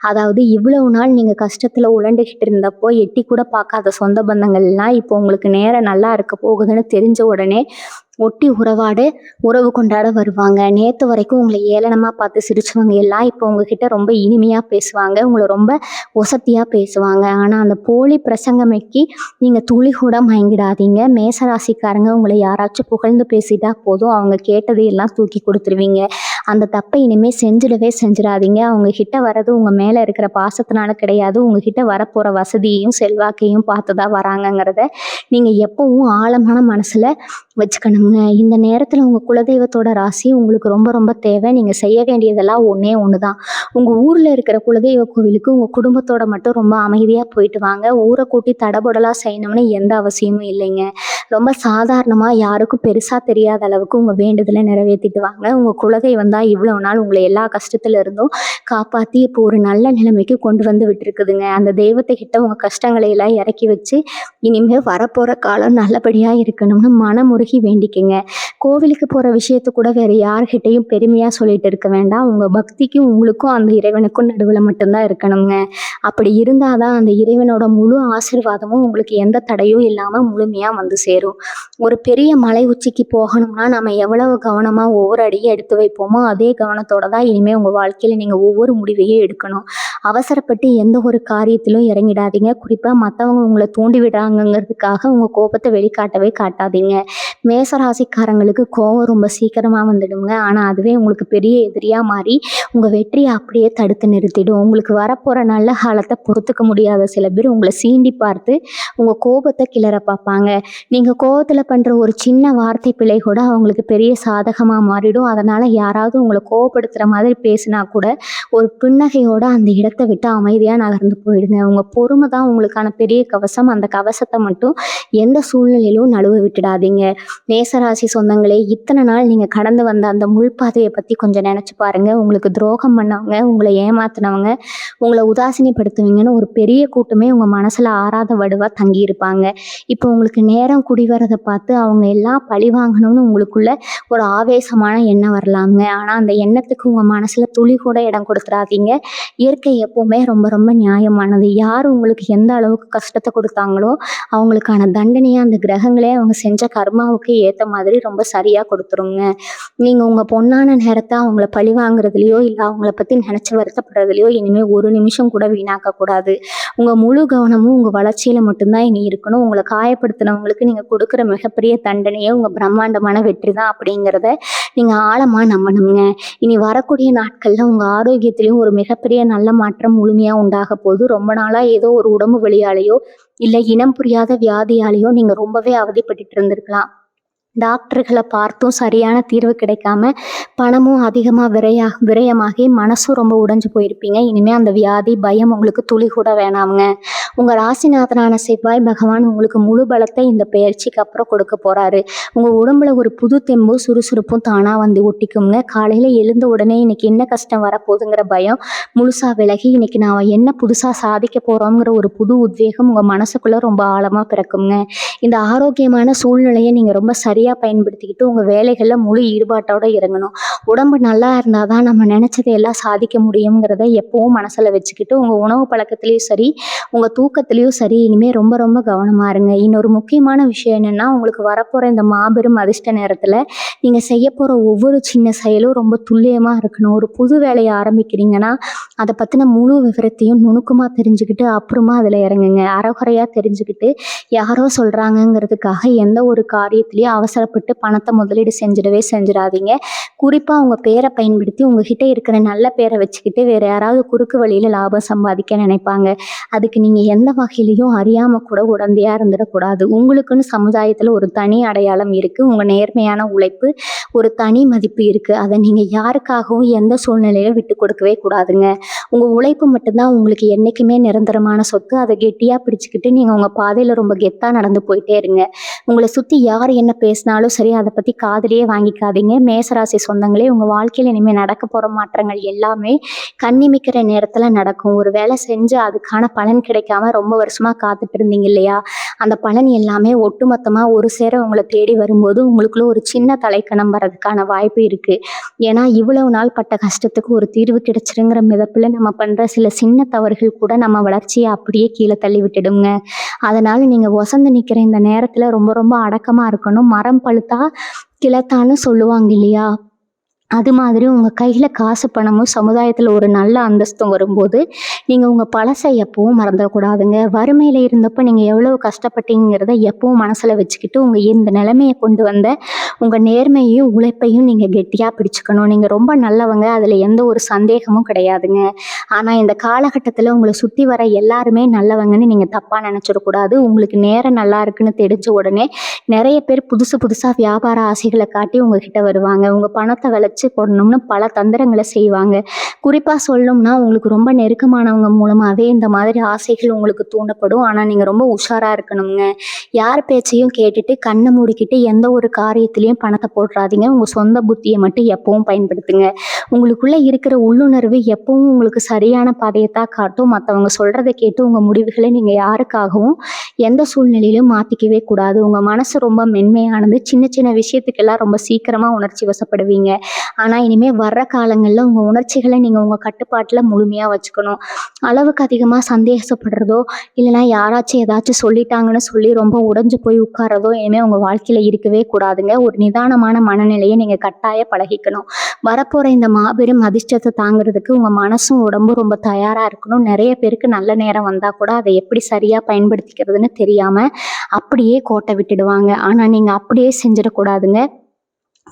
அதாவது இவ்வளவு நாள் நீங்கள் கஷ்டத்தில் உழண்டுகிட்டு இருந்தப்போ எட்டி கூட பார்க்காத சொந்த பந்தங்கள்லாம் இப்போ உங்களுக்கு நேரம் நல்லா இருக்க போகுதுன்னு தெரிஞ்ச உடனே ஒட்டி உறவு கொண்டாட வருவாங்க. நேற்று வரைக்கும் உங்களை ஏளனமாக பார்த்து சிரிச்சவங்க எல்லாம் இப்போ உங்ககிட்ட ரொம்ப இனிமையாக பேசுவாங்க. உங்களை ரொம்ப ஒசத்தியாக பேசுவாங்க. ஆனால் அந்த போலி பிரசங்கமைக்கு நீங்கள் துளி கூட மயங்கிடாதீங்க. மேசராசிக்காரங்க உங்களை யாராச்சும் புகழ்ந்து பேசிட்டா போதும் அவங்க கேட்டதையெல்லாம் தூக்கி கொடுத்துருவீங்க. அந்த தப்பை இனிமேல் செஞ்சிடாதீங்க. அவங்க கிட்ட வர்றது உங்கள் மேலே இருக்கிற பாசத்தினால கிடையாது, உங்ககிட்ட வரப்போகிற வசதியையும் செல்வாக்கையும் பார்த்து தான் வராங்கங்கிறத நீங்கள் எப்பவும் ஆழமான மனசில் வச்சுக்கணுங்க. இந்த நேரத்தில் உங்கள் குலதெய்வத்தோட ராசி உங்களுக்கு ரொம்ப ரொம்ப தேவை. நீங்கள் செய்ய வேண்டியதெல்லாம் ஒன்றே ஒன்று தான். உங்கள் ஊரில் இருக்கிற குலதெய்வ கோவிலுக்கு உங்கள் குடும்பத்தோட மட்டும் ரொம்ப அமைதியாக போயிட்டு வாங்க. ஊரை கூட்டி தடபுடலாக செய்யணும்னு எந்த அவசியமும் இல்லைங்க. ரொம்ப சாதாரணமாக யாருக்கும் பெருசாக தெரியாத அளவுக்கு உங்கள் வேண்டுதலை நிறைவேற்றிட்டு வாங்க. உங்கள் குலதெய்வம் தான் இவ்வளோ நாள் உங்களை எல்லா கஷ்டத்துல இருந்தும் காப்பாற்றி இப்போ ஒரு நல்ல நிலைமைக்கு கொண்டு வந்து விட்டுருக்குதுங்க. அந்த தெய்வத்தை கிட்ட உங்கள் கஷ்டங்களை எல்லாம் இறக்கி வச்சு இனிமேல் வரப்போகிற காலம் நல்லபடியாக இருக்கணும்னு மனமுருகி வேண்டிக்கங்க. கோவிலுக்கு போகிற விஷயத்தை கூட வேறு யார்கிட்டையும் பெருமையாக சொல்லிட்டு இருக்க வேண்டாம். உங்கள் பக்திக்கும் உங்களுக்கும் அந்த இறைவனுக்கும் நடுவில் மட்டும்தான் இருக்கணுங்க. அப்படி இருந்தால் தான் அந்த இறைவனோட முழு ஆசீர்வாதமும் உங்களுக்கு எந்த தடையும் இல்லாமல் முழுமையாக வந்து சேரும். ஒரு பெரிய மலை உச்சிக்கு போகணும்னா நம்ம எவ்வளவு கவனமாக ஒவ்வொரு அடியும் எடுத்து வைப்போமோ அதே கவனத்தோட தான் இனிமேல் உங்கள் வாழ்க்கையில் நீங்கள் ஒவ்வொரு முடிவையும் எடுக்கணும். அவசரப்பட்டு எந்த ஒரு காரியத்திலும் இறங்கிடாதீங்க. குறிப்பாக மற்றவங்க உங்களை தூண்டி விடுறாங்கங்கிறதுக்காக உங்கள் கோபத்தை வெளிக்காட்டவே காட்டாதீங்க. மேசராசிக்காரங்களுக்கு கோபம் ரொம்ப சீக்கிரமாக வந்துடுங்க. ஆனால் அதுவே உங்களுக்கு பெரிய எதிரியாக மாறி உங்கள் வெற்றியை அப்படியே தடுத்து நிறுத்திடும். உங்களுக்கு வரப்போகிற நல்ல காலத்தை பொறுத்துக்க முடியாத சில பேர் உங்களை சீண்டி பார்த்து உங்கள் கோபத்தை கிளற பார்ப்பாங்க. நீங்கள் கோபத்தில் பண்ணுற ஒரு சின்ன வார்த்தை பிழை கூட அவங்களுக்கு பெரிய சாதகமாக மாறிடும். அதனால் யாராவது உங்களை கோபப்படுத்துகிற மாதிரி பேசினா கூட ஒரு புன்னகையோடு அந்த இடத்தை விட்டு அமைதியாக நகர்ந்து போயிடுங்க. உங்கள் பொறுமை தான் உங்களுக்கான பெரிய கவசம். அந்த கவசத்தை மட்டும் எந்த சூழ்நிலையிலும் நழுவ விட்டுடாதீங்க. மேசராசி சொந்தங்களே, இத்தனை நாள் நீங்கள் கடந்து வந்த அந்த முள்பாதையை பற்றி கொஞ்சம் நினச்சி பாருங்கள். உங்களுக்கு துரோகம் பண்ணவங்க, உங்களை ஏமாத்தினவங்க, உங்களை உதாசீனப்படுத்துவீங்கன்னு ஒரு பெரிய கூட்டமே உங்கள் மனசில் ஆறாத வடுவாக தங்கியிருப்பாங்க. இப்போ உங்களுக்கு நேரம் குடிவரதை பார்த்து அவங்க எல்லாம் பழி வாங்கணும்னு உங்களுக்குள்ள ஒரு ஆவேசமான எண்ணம் வரலாங்க. ஆனால் அந்த எண்ணத்துக்கு உங்கள் மனசில் துளி கூட இடம் கொடுத்துடாதீங்க. இயற்கை எப்போவுமே ரொம்ப ரொம்ப நியாயமானது. யார் உங்களுக்கு எந்த அளவுக்கு கஷ்டத்தை கொடுத்தாங்களோ அவங்களுக்கான தண்டனையை அந்த கிரகங்களே அவங்க செஞ்ச கர்மாவுக்கு ஏற்ற மாதிரி ரொம்ப சரியாக கொடுத்துருங்க. நீங்கள் உங்கள் பொன்னான நேரத்தை அவங்கள பழி வாங்குறதுலையோ இல்லை அவங்கள பற்றி நினச்சி வருத்தப்படுறதுலையோ இனிமேல் ஒரு நிமிஷம் கூட வீணாக்கக்கூடாது. உங்கள் முழு கவனமும் உங்கள் வளர்ச்சியில் மட்டும்தான் இனி இருக்கணும். உங்களை காயப்படுத்தினவங்களுக்கு நீங்கள் கொடுக்குற மிகப்பெரிய தண்டனையை உங்கள் பிரம்மாண்டமான வெற்றி தான் அப்படிங்கிறத நீங்கள் ஆழமாக நம்பணுங்க. இனி வரக்கூடிய நாட்களில் உங்கள் ஆரோக்கியத்திலையும் ஒரு மிகப்பெரிய நல்ல மாற்றம் முழுமையாக உண்டாக போகுது. ரொம்ப நாளாக ஏதோ ஒரு உடம்பு வலியாலேயோ இல்லை இனம் புரியாத வியாதியாலேயோ நீங்கள் ரொம்பவே அவதிப்பட்டு இருந்திருக்கலாம். டாக்டர்களை பார்த்தும் சரியான தீர்வு கிடைக்காம பணமும் அதிகமாக விரயமாகி மனசும் ரொம்ப உடைஞ்சு போயிருப்பீங்க. இனிமேல் அந்த வியாதி பயம் உங்களுக்கு துளி கூட வேணாமுங்க. உங்கள் ராசிநாதனான செவ்வாய் பகவான் உங்களுக்கு முழு பலத்தை இந்த பெயர்ச்சிக்கு அப்புறம் கொடுக்க போகிறாரு. உங்கள் உடம்புல ஒரு புது தெம்பும் சுறுசுறுப்பும் தானாக வந்து ஒட்டிக்குங்க. காலையில் எழுந்த உடனே இன்னைக்கு என்ன கஷ்டம் வரப்போகுதுங்கிற பயம் முழுசாக விலகி இன்னைக்கு நான் என்ன புதுசாக சாதிக்க போகிறோங்கிற ஒரு புது உத்வேகம் உங்கள் மனசுக்குள்ளே ரொம்ப ஆழமாக பிறக்குங்க. இந்த ஆரோக்கியமான சூழ்நிலையை நீங்கள் ரொம்ப சரியாக பயன்படுத்திக்கிட்டு உங்கள் வேலைகளில் முழு ஈடுபாட்டோடு இறங்கணும். உடம்பு நல்லா இருந்தால் தான் நம்ம நினச்சதை எல்லாம் சாதிக்க முடியுங்கிறத எப்பவும் மனசில் வச்சுக்கிட்டு உங்கள் உணவு பழக்கத்துலேயும் சரி உங்கள் தூக்கத்துலேயும் சரி இனிமேல் ரொம்ப ரொம்ப கவனமாக இருங்க. இன்னொரு முக்கியமான விஷயம் என்னென்னா, உங்களுக்கு வரப்போகிற இந்த மாபெரும் அதிர்ஷ்ட நேரத்தில் நீங்கள் செய்ய போகிற ஒவ்வொரு சின்ன செயலும் ரொம்ப துல்லியமாக இருக்கணும். ஒரு புது வேலையை ஆரம்பிக்கிறீங்கன்னா அதை பற்றின முழு விவரத்தையும் நுணுக்கமாக தெரிஞ்சுக்கிட்டு அப்புறமா அதில் இறங்குங்க. அறகுறையாக தெரிஞ்சுக்கிட்டு யாரோ சொல்கிறாங்கங்கிறதுக்காக எந்த ஒரு காரியத்திலையும் அவசரப்பட்டு பணத்தை முதலீடு செஞ்சிடாதீங்க. குறிப்பாக உங்கள் பேரை பயன்படுத்தி உங்ககிட்ட இருக்கிற நல்ல பேரை வச்சுக்கிட்டு வேறு யாராவது குறுக்கு வழியில் லாபம் சம்பாதிக்க நினைப்பாங்க. அதுக்கு நீங்கள் எந்த வகையிலையும் அறியாமல் கூட உடந்தையாக இருந்துடக்கூடாது. உங்களுக்குன்னு சமுதாயத்தில் ஒரு தனி அடையாளம் இருக்குது. உங்கள் நேர்மையான உழைப்பு ஒரு தனி மதிப்பு இருக்குது. அதை நீங்கள் யாருக்காகவும் எந்த சூழ்நிலையிலும் விட்டு கொடுக்கவே கூடாதுங்க. உங்கள் உழைப்பு மட்டும்தான் உங்களுக்கு என்றைக்குமே நிரந்தரமான சொத்து. அதை கெட்டியாக பிடிச்சிக்கிட்டு நீங்கள் உங்கள் பாதையில் ரொம்ப கெத்தாக நடந்து போயிட்டே இருங்க. உங்களை சுற்றி யார் என்ன பேசினாலும் சரி அதை பற்றி காதுலேயே வாங்கிக்காதீங்க. மேசராசி சொந்தங்களே, உங்கள் வாழ்க்கையில் இனிமேல் நடக்க போகிற மாற்றங்கள் எல்லாமே கண்ணிமிக்கிற நேரத்தில் நடக்கும். ஒரு வேலை செஞ்சு அதுக்கான பலன் கிடைக்காம ரொம்ப வருஷமாக காத்துட்டு இருந்தீங்க இல்லையா, அந்த பலன் எல்லாமே ஒட்டுமொத்தமாக ஒரு சேர உங்களை தேடி வரும்போது உங்களுக்குள்ள ஒரு சின்ன தலைக்கணம் வர்றதுக்கான வாய்ப்பு இருக்குது. ஏன்னா இவ்வளவு நாள் பட்ட கஷ்டத்துக்கு ஒரு தீர்வு கிடைச்சிருங்கிற மிதப்பில் நம்ம பண்ணுற சில சின்ன தவறுகள் கூட நம்ம வளர்ச்சியை அப்படியே கீழே தள்ளி விட்டுடுங்க. அதனால் நீங்கள் வசந்து நிற்கிற இந்த நேரத்தில் ரொம்ப ரொம்ப அடக்கமாக இருக்கணும். மரம் பழுத்தா கிளத்தான்னு சொல்லுவாங்க இல்லையா, அது மாதிரி உங்கள் கையில் காசு பணமும் சமுதாயத்தில் ஒரு நல்ல அந்தஸ்தும் வரும்போது நீங்கள் உங்கள் பழசை எப்பவும் மறந்துடக்கூடாதுங்க. வறுமையில் இருந்தப்போ நீங்கள் எவ்வளோ கஷ்டப்பட்டீங்கிறத எப்பவும் மனசில் வச்சுக்கிட்டு உங்கள் இந்த நிலைமையை கொண்டு வந்த உங்கள் நேர்மையையும் உழைப்பையும் நீங்கள் கெட்டியாக பிடிச்சுக்கணும். நீங்கள் ரொம்ப நல்லவங்க, அதில் எந்த ஒரு சந்தேகமும் கிடையாதுங்க. ஆனால் இந்த காலகட்டத்தில் உங்களை சுற்றி வர எல்லாருமே நல்லவங்கன்னு நீங்கள் தப்பாக நினச்சிடக்கூடாது. உங்களுக்கு நேரம் நல்லா இருக்குன்னு தெரிஞ்ச உடனே நிறைய பேர் புதுசு புதுசாக வியாபார ஆசைகளை காட்டி உங்ககிட்ட வருவாங்க. உங்கள் பணத்தை விளைச்சி போடணும்னு பல தந்திரங்களை செய்வாங்க. குறிப்பாக சொல்லணும்னா உங்களுக்கு ரொம்ப நெருக்கமானவங்க மூலமாகவே இந்த மாதிரி ஆசைகள் உங்களுக்கு தூண்டப்படும். ஆனால் நீங்கள் ரொம்ப உஷாராக இருக்கணுங்க. யார் பேச்சையும் கேட்டுட்டு கண்ணை மூடிக்கிட்டு எந்த ஒரு காரியத்திலையும் பணத்தை போட்டுறாதீங்க. உங்கள் சொந்த புத்தியை மட்டும் எப்பவும் பயன்படுத்துங்க. உங்களுக்குள்ளே இருக்கிற உள்ளுணர்வு எப்பவும் உங்களுக்கு சரியான பாதையை தான் காட்டும். மற்றவங்க சொல்கிறத கேட்டு உங்கள் முடிவுகளை நீங்கள் யாருக்காகவும் எந்த சூழ்நிலையிலும் மாற்றிக்கவே கூடாது. உங்கள் மனசு ரொம்ப மென்மையானது. சின்ன சின்ன விஷயத்துக்கெல்லாம் ரொம்ப சீக்கிரமாக உணர்ச்சி வசப்படுவீங்க. ஆனால் இனிமேல் வர்ற காலங்களில் உங்கள் உணர்ச்சிகளை நீங்கள் உங்கள் கட்டுப்பாட்டில் முழுமையாக வச்சுக்கணும். அளவுக்கு அதிகமாக சந்தேகப்படுறதோ இல்லைனா யாராச்சும் ஏதாச்சும் சொல்லிட்டாங்கன்னு சொல்லி ரொம்ப உடைஞ்சு போய் உட்கார்றதோ இனிமேல் உங்கள் வாழ்க்கையில் இருக்கவே கூடாதுங்க. ஒரு நிதானமான மனநிலையை நீங்கள் கட்டாய பழகிக்கணும். வரப்போகிற இந்த மாபெரும் அதிர்ஷ்டத்தை தாங்கிறதுக்கு உங்கள் மனசும் உடம்பும் ரொம்ப தயாராக இருக்கணும். நிறைய பேருக்கு நல்ல நேரம் வந்தால் கூட அதை எப்படி சரியாக பயன்படுத்திக்கிறதுன்னு தெரியாமல் அப்படியே கோட்டை விட்டுடுவாங்க. ஆனால் நீங்கள் அப்படியே செஞ்சிடக்கூடாதுங்க.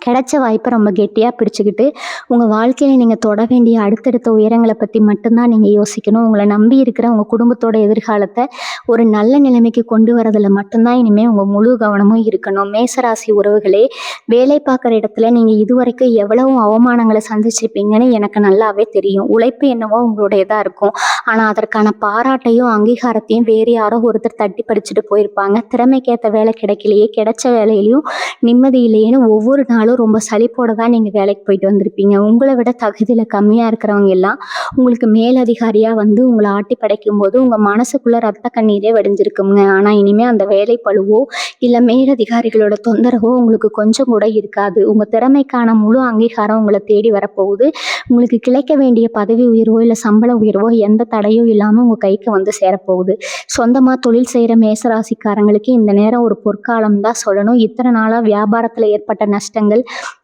கிடைச்ச வாய்ப்பை ரொம்ப கெட்டியாக பிடிச்சிக்கிட்டு உங்கள் வாழ்க்கையில் நீங்கள் தொட வேண்டிய அடுத்தடுத்த உயரங்களை பற்றி மட்டும்தான் நீங்கள் யோசிக்கணும். உங்களை நம்பி இருக்கிற உங்கள் குடும்பத்தோட எதிர்காலத்தை ஒரு நல்ல நிலைமைக்கு கொண்டு வரதில் மட்டும்தான் இனிமேல் உங்கள் முழு கவனமும் இருக்கணும். மேசராசி உறவுகளே, வேலை பார்க்குற இடத்துல நீங்கள் இதுவரைக்கும் எவ்வளவு அவமானங்களை சந்திச்சிருப்பீங்கன்னு எனக்கு நல்லாவே தெரியும். உழைப்பு என்னவோ உங்களுடையதாக இருக்கும். ஆனால் அதற்கான பாராட்டையும் அங்கீகாரத்தையும் வேறு யாரோ ஒருத்தர் தட்டி படிச்சுட்டு போயிருப்பாங்க. திறமைக்கேற்ற வேலை கிடைக்கலையே, கிடைச்ச வேலையிலையும் நிம்மதி இல்லையேன்னு ஒவ்வொரு நாளும் ரொம்ப சலிப்போட தான் நீங்கள் வேலைக்கு போயிட்டு வந்திருப்பீங்க. உங்களை விட தகுதியில் கம்மியாக இருக்கிறவங்க எல்லாம் உங்களுக்கு மேலதிகாரியாக வந்து உங்களை ஆட்டி படைக்கும் போது உங்கள் மனசுக்குள்ளே ரத்த கண்ணீரே வடிஞ்சிருக்குங்க. ஆனால் இனிமேல் அந்த வேலை பழுவோ இல்லை மேலதிகாரிகளோட தொந்தரவோ உங்களுக்கு கொஞ்சம் கூட இருக்காது. உங்கள் திறமைக்கான முழு அங்கீகாரம் உங்களை தேடி வரப்போகுது. உங்களுக்கு கிடைக்க வேண்டிய பதவி உயர்வோ இல்லை சம்பள உயர்வோ எந்த தடையும் இல்லாமல் உங்கள் கைக்கு வந்து சேரப்போகுது. சொந்தமாக தொழில் செய்கிற மேசராசிக்காரங்களுக்கு இந்த நேரம் ஒரு பொற்காலம் தான் சொல்லணும். இத்தனை நாளாக வியாபாரத்தில் ஏற்பட்ட நஷ்டங்கள்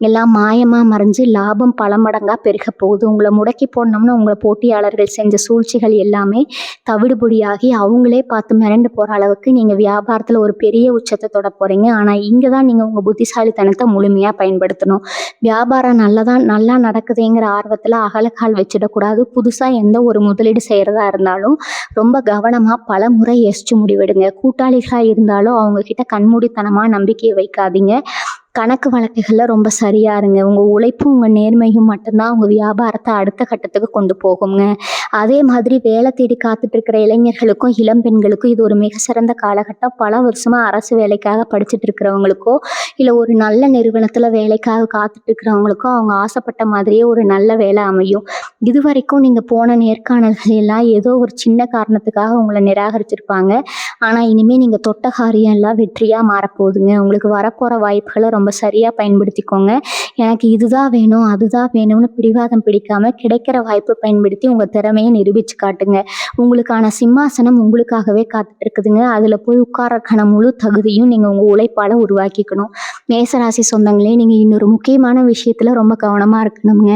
எல்லாம் மாயமாக மறைஞ்சு லாபம் பல மடங்காக பெருக போகுது. உங்களை முடக்கி போடணும்னு உங்களை போட்டியாளர்கள் செஞ்ச சூழ்ச்சிகள் எல்லாமே தவிடுபொடியாகி அவங்களே பார்த்து மிரண்டு போகிற அளவுக்கு நீங்கள் வியாபாரத்தில் ஒரு பெரிய உச்சத்தை தொட போகிறீங்க. ஆனால் இங்கே தான் நீங்கள் உங்கள் புத்திசாலித்தனத்தை முழுமையாக பயன்படுத்தணும். வியாபாரம் நல்லா நடக்குதுங்கிற ஆர்வத்தில் அகலக்கால் வச்சிடக்கூடாது. புதுசாக எந்த ஒரு முதலீடு செய்கிறதா இருந்தாலும் ரொம்ப கவனமாக பல முறை யோசிச்சு முடிவெடுங்க. கூட்டாளிகளாக இருந்தாலும் அவங்கக்கிட்ட கண்மூடித்தனமாக நம்பிக்கையை வைக்காதீங்க. கணக்கு வழக்குகளில் ரொம்ப சரியாக இருங்க. உங்கள் உழைப்பும் உங்கள் நேர்மையும் மட்டும்தான் உங்கள் வியாபாரத்தை அடுத்த கட்டத்துக்கு கொண்டு போகுங்க. அதே மாதிரி வேலை தேடி காத்துட்ருக்கிற இளைஞர்களுக்கும் இளம் பெண்களுக்கும் இது ஒரு மிக சிறந்த காலகட்டம். பல வருஷமாக அரசு வேலைக்காக படிச்சுட்டு இருக்கிறவங்களுக்கோ இல்லை ஒரு நல்ல நிறுவனத்தில் வேலைக்காக காத்துட்ருக்கிறவங்களுக்கோ அவங்க ஆசைப்பட்ட மாதிரியே ஒரு நல்ல வேலை அமையும். இது வரைக்கும் நீங்கள் போன நேர்காணல்கள் எல்லாம் ஏதோ ஒரு சின்ன காரணத்துக்காக உங்களை நிராகரிச்சிருப்பாங்க. ஆனால் இனிமேல் நீங்கள் தொட்ட காரியம் எல்லாம் வெற்றியாக மாறப்போகுதுங்க. உங்களுக்கு வரப்போகிற வாய்ப்புகளை ரொம்ப சரியாக பயன்படுத்திக்கோங்க. எனக்கு இதுதான் வேணும் அதுதான் வேணும்னு பிடிவாதம் பிடிக்காமல் கிடைக்கிற வாய்ப்பை பயன்படுத்தி உங்கள் திறமையை நிரூபித்து காட்டுங்க. உங்களுக்கான சிம்மாசனம் உங்களுக்காகவே காத்துட்டு இருக்குதுங்க. அதில் போய் உட்காரக்கான முழு தகுதியும் நீங்கள் உங்கள் உழைப்பால் உருவாக்கிக்கணும். மேசராசி சொந்தங்களே, நீங்கள் இன்னொரு முக்கியமான விஷயத்தில் ரொம்ப கவனமாக இருக்கணுங்க.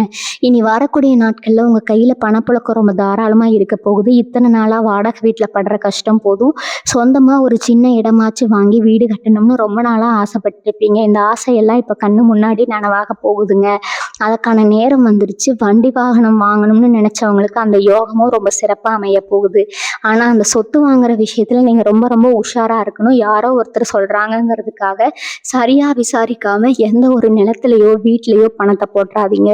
இனி வரக்கூடிய நாட்களில் உங்கள் கையில் பணப்புழக்கம் ரொம்ப தாராளமாக இருக்க போகுது. இத்தனை நாளாக வாடகை வீட்டில் படுற கஷ்டம் போதும். சொந்தமாக ஒரு சின்ன இடமாச்சு வாங்கி வீடு கட்டணும்னு ரொம்ப நாளாக ஆசைப்பட்டுருப்பீங்க. இந்த ஆசையெல்லாம் இப்போ கண்ணு முன்னாடி நனவாக போகுதுங்க. அதுக்கான நேரம் வந்துருச்சு. வண்டி வாகனம் வாங்கணும்னு நினச்சவங்களுக்கு அந்த யோகமும் ரொம்ப சிறப்பாக அமைய போகுது. ஆனால் அந்த சொத்து வாங்குற விஷயத்தில் நீங்கள் ரொம்ப ரொம்ப உஷாராக இருக்கணும். யாரோ ஒருத்தர் சொல்கிறாங்கங்கிறதுக்காக சரியாக விசாரிக்காமல் எந்த ஒரு நிலத்துலையோ வீட்லேயோ பணத்தை போட்டுறாதீங்க.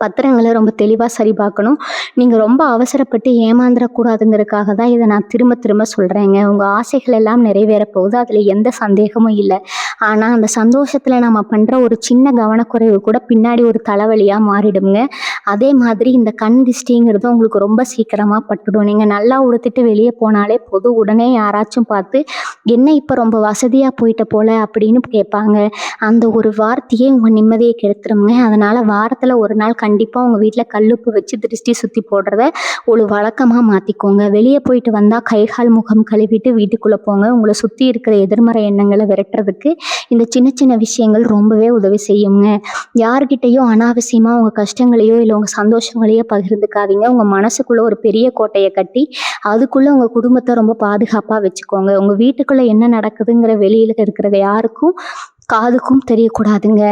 பத்திரங்களை ரொம்ப தெளிவாக சரி பார்க்கணும். நீங்கள் ரொம்ப அவசரப்பட்டு ஏமாந்துடக்கூடாதுங்கிறதுக்காக தான் இதை நான் திரும்ப திரும்ப சொல்கிறேங்க. உங்கள் ஆசைகள் எல்லாம் நிறைவேற போகுது, அதில் எந்த சந்தேகமும் இல்லை. ஆனால் அந்த சந்தோஷத்தில் நம்ம பண்ணுற ஒரு சின்ன கவனக்குறைவு கூட பின்னாடி ஒரு தலைவலியாக மாறிடுங்க. அதே மாதிரி இந்த கண் திஷ்டிங்கிறது உங்களுக்கு ரொம்ப சீக்கிரமாக பட்டுடும். நீங்கள் நல்லா உடுத்திட்டு வெளியே போனாலே போதும், உடனே யாராச்சும் பார்த்து என்ன இப்போ ரொம்ப வசதியாக போயிட்ட போல அப்படின்னு கேட்பாங்க. அந்த ஒரு வார்த்தையே உங்கள் நிம்மதியை கெடுத்துருங்க. அதனால் வாரத்தில் ஒரு நாள் கண்டிப்பாக உங்கள் வீட்டில் கல்லுப்பு வச்சு திருஷ்டி சுற்றி போடுறத ஒரு வழக்கமாக மாற்றிக்கோங்க. வெளியே போயிட்டு வந்தால் கை கால் முகம் கழுவிட்டு வீட்டுக்குள்ளே போங்க. உங்களை சுற்றி இருக்கிற எதிர்மறை எண்ணங்களை விரட்டுறதுக்கு இந்த சின்ன சின்ன விஷயங்கள் ரொம்பவே உதவி செய்யுங்க. யார்கிட்டையும் அனாவசியமாக உங்கள் கஷ்டங்களையோ இல்லை உங்கள் சந்தோஷங்களையோ பகிர்ந்துக்காதீங்க. உங்கள் மனசுக்குள்ளே ஒரு பெரிய கோட்டையை கட்டி அதுக்குள்ளே உங்கள் குடும்பத்தை ரொம்ப பாதுகாப்பாக வச்சுக்கோங்க. உங்கள் வீட்டுக்குள்ளே என்ன நடக்குதுங்கிற வெளியில் இருக்கிறது யாருக்கும் காதுக்கும் தெரியக்கூடாதுங்க.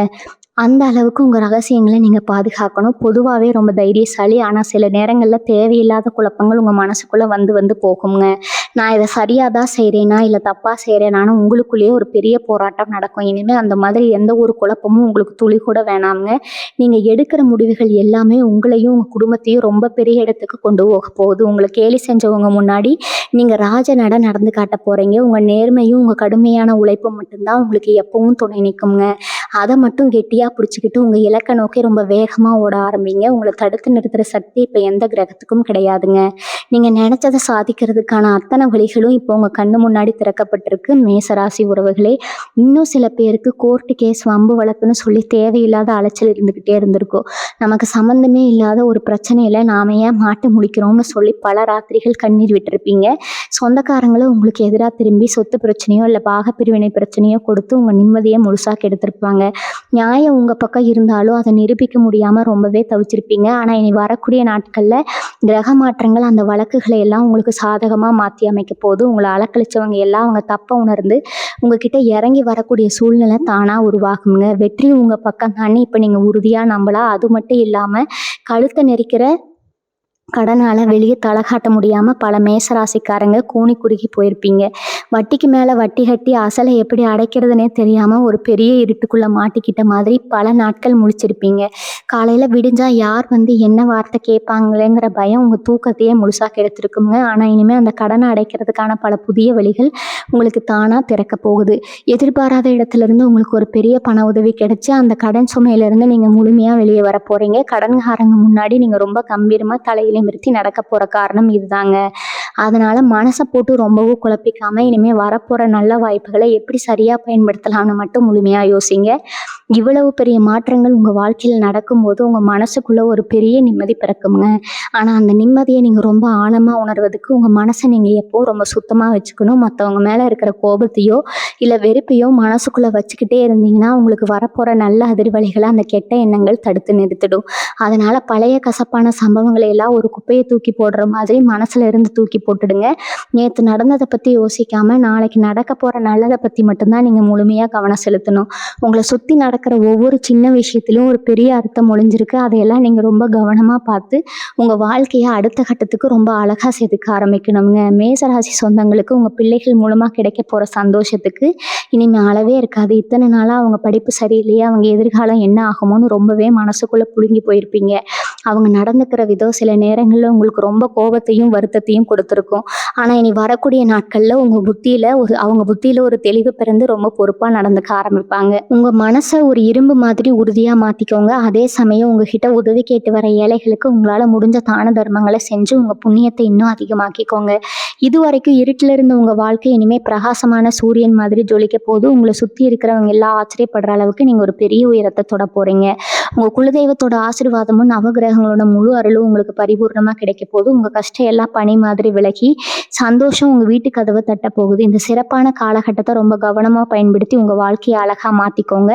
அந்த அளவுக்கு உங்கள் ரகசியங்களை நீங்கள் பாதுகாக்கணும். பொதுவாகவே ரொம்ப தைரியசாலி. ஆனால் சில நேரங்களில் தேவையில்லாத குழப்பங்கள் உங்கள் மனசுக்குள்ளே வந்து போகுங்க. நான் இதை சரியாக தான் செய்கிறேனா இல்லை தப்பாக செய்கிறேனான்னு உங்களுக்குள்ளேயே ஒரு பெரிய போராட்டம் நடக்கும். இனிமேல் அந்த மாதிரி எந்த ஒரு குழப்பமும் உங்களுக்கு துளி கூட வேணாமுங்க. நீங்கள் எடுக்கிற முடிவுகள் எல்லாமே உங்களையும் உங்கள் குடும்பத்தையும் ரொம்ப பெரிய இடத்துக்கு கொண்டு போக போகுது. உங்களை கேலி செஞ்சவங்க முன்னாடி நீங்கள் ராஜ நடந்து காட்ட போகிறீங்க. உங்கள் நேர்மையும் உங்கள் கடுமையான உழைப்பும் மட்டும்தான் உங்களுக்கு எப்பவும் துணை நிற்குங்க. அதை மட்டும் கெட்டியாக பிடிச்சிக்கிட்டு உங்கள் இலக்கை நோக்கி ரொம்ப வேகமாக ஓட ஆரம்பிங்க. உங்களை தடுத்து நிறுத்துகிற சக்தி இப்போ எந்த கிரகத்துக்கும் கிடையாதுங்க. நீங்கள் நினச்சதை சாதிக்கிறதுக்கான அத்தனை வழிகளும் இப்போ உங்கள் கண்ணு முன்னாடி திறக்கப்பட்டிருக்கு. மேசராசி உறவுகளே, இன்னும் சில பேருக்கு கோர்ட்டு கேஸ் வம்பு வழக்குன்னு சொல்லி தேவையில்லாத அலைச்சல் இருந்துக்கிட்டே இருந்திருக்கும். நமக்கு சம்மந்தமே இல்லாத ஒரு பிரச்சனையில் நாம ஏன் மாட்டு முடிக்கிறோம்னு சொல்லி பல ராத்திரிகள் கண்ணீர் விட்டுருப்பீங்க. சொந்தக்காரங்களும் உங்களுக்கு எதிராக திரும்பி சொத்து பிரச்சனையோ இல்லை பாகப்பிரிவினை பிரச்சனையோ கொடுத்து உங்கள் நிம்மதியை முழுசாக கெடுத்திருப்பாங்க. நியாயம் உங்கள் பக்கம் இருந்தாலும் அதை நிரூபிக்க முடியாமல் ரொம்பவே தவிச்சிருப்பீங்க. ஆனால் இனி வரக்கூடிய நாட்களில் கிரக மாற்றங்கள் அந்த வழக்குகளை எல்லாம் உங்களுக்கு சாதகமாக மாற்றி அமைக்க போது. உங்களை அலக்கழிச்சவங்க எல்லாம் அவங்க தப்பை உணர்ந்து உங்ககிட்ட இறங்கி வரக்கூடிய சூழ்நிலை தானாக உருவாகுங்க. வெற்றி உங்கள் பக்கம் தானே இப்போ நீங்கள் உறுதியாக நம்பலாம். அது மட்டும் இல்லாமல் கழுத்தை நெரிக்கிற கடனால் வெளியே தலை காட்ட முடியாமல் பல மேசராசிக்காரங்க கூனி குறுகி போயிருப்பீங்க. வட்டிக்கு மேலே வட்டி கட்டி அசலை எப்படி அடைக்கிறதுனே தெரியாமல் ஒரு பெரிய இருட்டுக்குள்ளே மாட்டிக்கிட்ட மாதிரி பல நாட்கள் முழிச்சிருப்பீங்க. காலையில் விடிஞ்சால் யார் என்ன வார்த்தை கேட்பாங்களேங்கிற பயம் உங்கள் தூக்கத்தையே முழுசாக கெடுத்துருக்குங்க. ஆனால் இனிமேல் அந்த கடனை அடைக்கிறதுக்கான பல புதிய வழிகள் உங்களுக்கு தானாக திறக்க போகுது. எதிர்பாராத இடத்துலேருந்து உங்களுக்கு ஒரு பெரிய பண உதவி கிடைச்சி அந்த கடன் சுமையிலேருந்து நீங்கள் முழுமையாக வெளியே வர போகிறீங்க. கடன்காரங்க முன்னாடி நீங்கள் ரொம்ப கம்பீரமாக தலையில் நிறுத்தி நடக்க போகிற காரணம் இதுதாங்க. அதனால் மனசை போட்டு ரொம்பவும் குழப்பிக்காமல் இனிமேல் வரப்போகிற நல்ல வாய்ப்புகளை எப்படி சரியாக பயன்படுத்தலாம்னு மட்டும் முழுமையாக யோசிங்க. இவ்வளவு பெரிய மாற்றங்கள் உங்கள் வாழ்க்கையில் நடக்கும்போது உங்கள் மனசுக்குள்ளே ஒரு பெரிய நிம்மதி பிறக்குங்க. ஆனால் அந்த நிம்மதியை நீங்கள் ரொம்ப ஆழமாக உணர்வதுக்கு உங்கள் மனசை நீங்கள் எப்போ ரொம்ப சுத்தமாக வச்சுக்கணும். மற்றவங்க மேலே இருக்கிற கோபத்தையோ இல்லை வெறுப்பையோ மனசுக்குள்ளே வச்சுக்கிட்டே இருந்தீங்கன்னா உங்களுக்கு வரப்போகிற நல்ல அதிர்வலைகளை அந்த கெட்ட எண்ணங்கள் தடுத்து நிறுத்திடும். அதனால் பழைய கசப்பான சம்பவங்களை எல்லாம் ஒரு குப்பையை தூக்கி போடுற மாதிரி மனசில் இருந்து தூக்கி போட்டுடுங்க. நேற்று நடந்ததை பற்றி யோசிக்காமல் நாளைக்கு நடக்க போகிற நல்லதை பற்றி மட்டும்தான் நீங்கள் முழுமையாக கவனம் செலுத்தணும். உங்களை சுற்றி நடக்கிற ஒவ்வொரு சின்ன விஷயத்திலும் ஒரு பெரிய அர்த்தம் ஒளிஞ்சிருக்கு. அதையெல்லாம் நீங்கள் ரொம்ப கவனமாக பார்த்து உங்கள் வாழ்க்கையை அடுத்த கட்டத்துக்கு ரொம்ப அழகாக செதுக்க ஆரம்பிக்கணுங்க. மேசராசி சொந்தங்களுக்கு உங்கள் பிள்ளைகள் மூலமாக கிடைக்க போகிற சந்தோஷத்துக்கு இனிமேல் அளவே இருக்காது. இத்தனை நாளாக அவங்க படிப்பு சரியில்லையே, அவங்க எதிர்காலம் என்ன ஆகுமோன்னு ரொம்பவே மனசுக்குள்ளே புழுங்கி போயிருப்பீங்க. அவங்க நடந்துக்கிற விதம் சில நேரங்களில் உங்களுக்கு ரொம்ப கோபத்தையும் வருத்தத்தையும் கொடுத்துருக்கும். ஆனால் இனி வரக்கூடிய நாட்களில் அவங்க புத்தியில் ஒரு தெளிவு பிறந்து ரொம்ப பொறுப்பாக நடந்துக்க ஆரம்பிப்பாங்க. உங்கள் மனசை ஒரு இரும்பு மாதிரி உறுதியாக மாற்றிக்கோங்க. அதே சமயம் உங்ககிட்ட உதவி கேட்டு வர ஏழைகளுக்கு உங்களால் முடிஞ்ச தான தர்மங்களை செஞ்சு உங்கள் புண்ணியத்தை இன்னும் அதிகமாக்கிக்கோங்க. இது வரைக்கும் இருட்டில் இருந்த உங்கள் வாழ்க்கை இனிமேல் பிரகாசமான சூரியன் மாதிரி ஜொலிக்க போது. உங்களை சுற்றி இருக்கிறவங்க எல்லாம் ஆச்சரியப்படுற அளவுக்கு நீங்கள் ஒரு பெரிய உயரத்தை தொட போகிறீங்க. உங்கள் குலதெய்வத்தோட ஆசீர்வாதமும் நவகிரகங்களோட முழு அருளும் உங்களுக்கு பரிபூர்ணமாக கிடைக்க போது. உங்கள் கஷ்டம் எல்லாம் பனி மாதிரி விலகி சந்தோஷம் உங்கள் வீட்டு கதவை தட்ட போகுது. இந்த சிறப்பான காலகட்டத்தை ரொம்ப கவனமாக பயன்படுத்தி உங்கள் வாழ்க்கையை அழகாக மாற்றிக்கோங்க.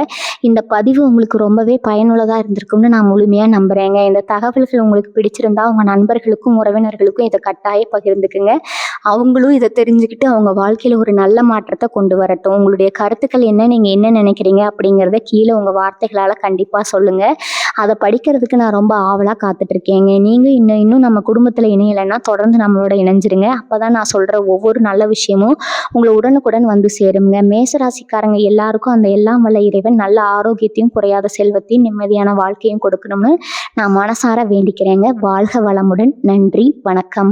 இந்த பதிவு உங்களுக்கு ரொம்பவே பயனுள்ளதாக இருந்திருக்கும்னு நான் முழுமையாக நம்புகிறேங்க. இந்த தகவல்கள் உங்களுக்கு பிடிச்சிருந்தா உங்கள் நண்பர்களுக்கும் உறவினர்களுக்கும் இதை கட்டாயம் பகிர்ந்துக்குங்க. அவங்களும் இதை தெரிஞ்சுக்கிட்டு அவங்க வாழ்க்கையில் ஒரு நல்ல மாற்றத்தை கொண்டு வரட்டும். உங்களுடைய கருத்துக்கள் என்ன, நீங்கள் என்ன நினைக்கிறீங்க அப்படிங்கிறத கீழே உங்கள் வார்த்தைகளால் கண்டிப்பாக சொல்லுங்கள். அதை படிக்கிறதுக்கு நான் ரொம்ப ஆவலாக காத்துட்ருக்கேங்க. நீங்கள் இன்னும் நம்ம குடும்பத்தில் இணையலைன்னா தொடர்ந்து நம்மளோட இணைஞ்சிருங்க. அப்போ தான் நான் சொல்கிற ஒவ்வொரு நல்ல விஷயமும் உங்களை உடனுக்குடன் வந்து சேருங்க. மேசராசிக்காரங்க எல்லாருக்கும் அந்த எல்லாம் வல்ல இறைவன் நல்ல ஆரோக்கியத்தையும் குறையாத செல்வத்தையும் நிம்மதியான வாழ்க்கையும் கொடுக்கணும்னு நான் மனசார வேண்டிக்கிறேங்க. வாழ்க வளமுடன். நன்றி, வணக்கம்.